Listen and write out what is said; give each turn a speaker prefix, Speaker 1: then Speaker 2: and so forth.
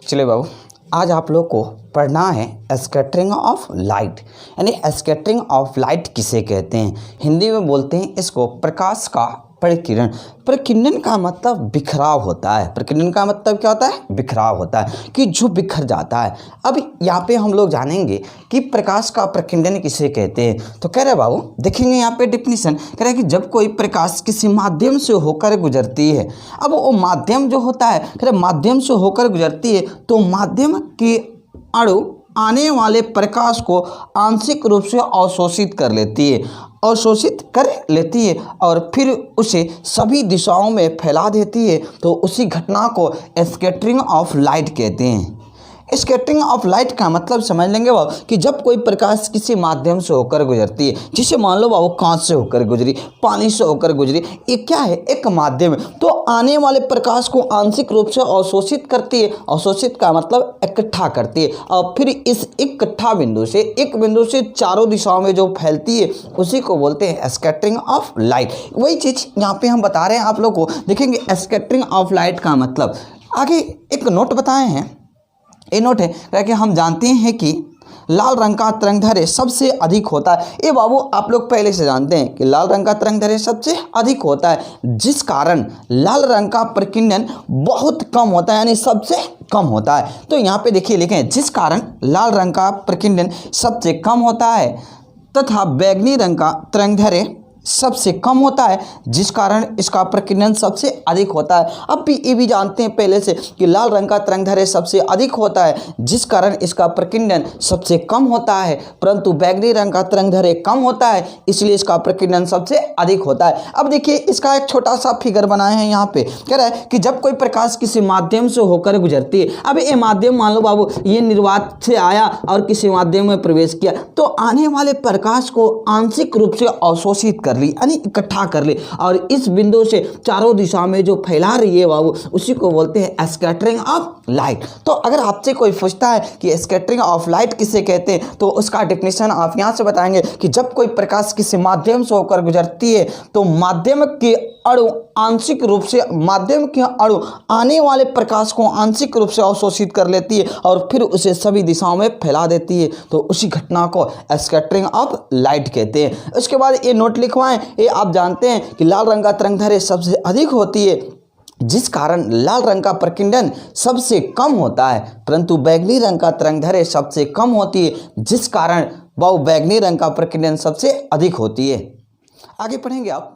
Speaker 1: चलिए बाबू, आज आप लोग को पढ़ना है स्कैटरिंग ऑफ लाइट। यानी स्कैटरिंग ऑफ लाइट किसे कहते हैं? हिंदी में बोलते हैं इसको प्रकाश का प्रकीर्णन। प्रकीर्णन का मतलब बिखराव होता है। प्रकीर्णन का मतलब क्या होता है? बिखराव होता है, कि जो बिखर जाता है। अब यहाँ पे हम लोग जानेंगे कि प्रकाश का प्रकीर्णन किसे कहते हैं। तो कह रहे बाबू, देखेंगे यहाँ पे डेफिनेशन कह रहा है कि जब कोई प्रकाश किसी माध्यम से होकर गुजरती है। अब वो माध्यम जो होता है, कह रहे माध्यम से होकर गुजरती है तो माध्यम के अणु आने वाले प्रकाश को आंशिक रूप से अवशोषित कर लेती है, अवशोषित कर लेती है और फिर उसे सभी दिशाओं में फैला देती है। तो उसी घटना को स्कैटरिंग ऑफ लाइट कहते हैं। स्कैटरिंग ऑफ लाइट का मतलब समझ लेंगे बाबू कि जब कोई प्रकाश किसी माध्यम से होकर गुजरती है, जिसे मान लो बाबू कांच से होकर गुजरी, पानी से होकर गुजरी, ये क्या है? एक माध्यम है। तो आने वाले प्रकाश को आंशिक रूप से अवशोषित करती है। अवशोषित का मतलब इकट्ठा करती है और फिर इस इकट्ठा बिंदु से चारों दिशाओं में जो फैलती है उसी को बोलते हैं स्कैटरिंग ऑफ लाइट। वही चीज़ यहाँ पे हम बता रहे हैं आप लोग को। देखेंगे स्कैटरिंग ऑफ लाइट का मतलब। आगे एक नोट बताए हैं, ये नोट है कि हम जानते हैं कि लाल रंग का तरंगदैर्घ्य सबसे अधिक होता है। ये बाबू आप लोग पहले से जानते हैं कि लाल रंग का तरंगदैर्घ्य सबसे अधिक होता है, जिस कारण लाल रंग का प्रकीर्णन बहुत कम होता है, यानी सबसे कम होता है। तो यहाँ पे देखिए लिखें, जिस कारण लाल रंग का प्रकीर्णन सबसे कम होता है तथा बैंगनी रंग का तरंगदैर्घ्य सबसे कम होता है, जिस कारण इसका प्रकीर्णन सबसे अधिक होता है। अब भी ये भी जानते हैं पहले से कि लाल रंग का तरंगदैर्घ्य सबसे अधिक होता है, जिस कारण इसका प्रकीर्णन सबसे कम होता है, परंतु बैंगनी रंग का तरंगदैर्घ्य कम होता है, इसलिए इसका प्रकीर्णन सबसे अधिक होता है। अब देखिए इसका एक छोटा सा फिगर बनाए हैं यहाँ पे। कह रहा है कि जब कोई प्रकाश किसी माध्यम से होकर गुजरती है, अब ये माध्यम मान लो बाबू ये निर्वात से आया और किसी माध्यम में प्रवेश किया, तो आने वाले प्रकाश को आंशिक रूप से अवशोषित कर ली, यानी इकट्ठा कर ले और इस बिंदु से चारों दिशा में जो फैला रही है बाबू उसी को बोलते हैं स्कैटरिंग ऑफ लाइट। तो अगर आपसे कोई पूछता है कि स्कैटरिंग ऑफ लाइट किसे कहते हैं, तो उसका डेफिनेशन आप यहां से बताएंगे कि जब कोई प्रकाश किसी माध्यम से होकर गुजरती है तो माध्यम के अणु आंशिक रूप से आने वाले प्रकाश को आंशिक रूप से अवशोषित कर लेती है और फिर उसे सभी दिशाओं में फैला देती है। तो उसी घटना को स्कैटरिंग ऑफ लाइट कहते हैं। उसके बाद ये नोट लिखवाएं, ये आप जानते हैं कि लाल रंग का तरंगदैर्घ्य सबसे अधिक होती है, जिस कारण लाल रंग का प्रकीर्णन सबसे कम होता है, परंतु बैंगनी रंग का तरंगदैर्घ्य सबसे कम होती है, जिस कारण वह बैंगनी रंग का प्रकीर्णन सबसे अधिक होती है। आगे पढ़ेंगे आप।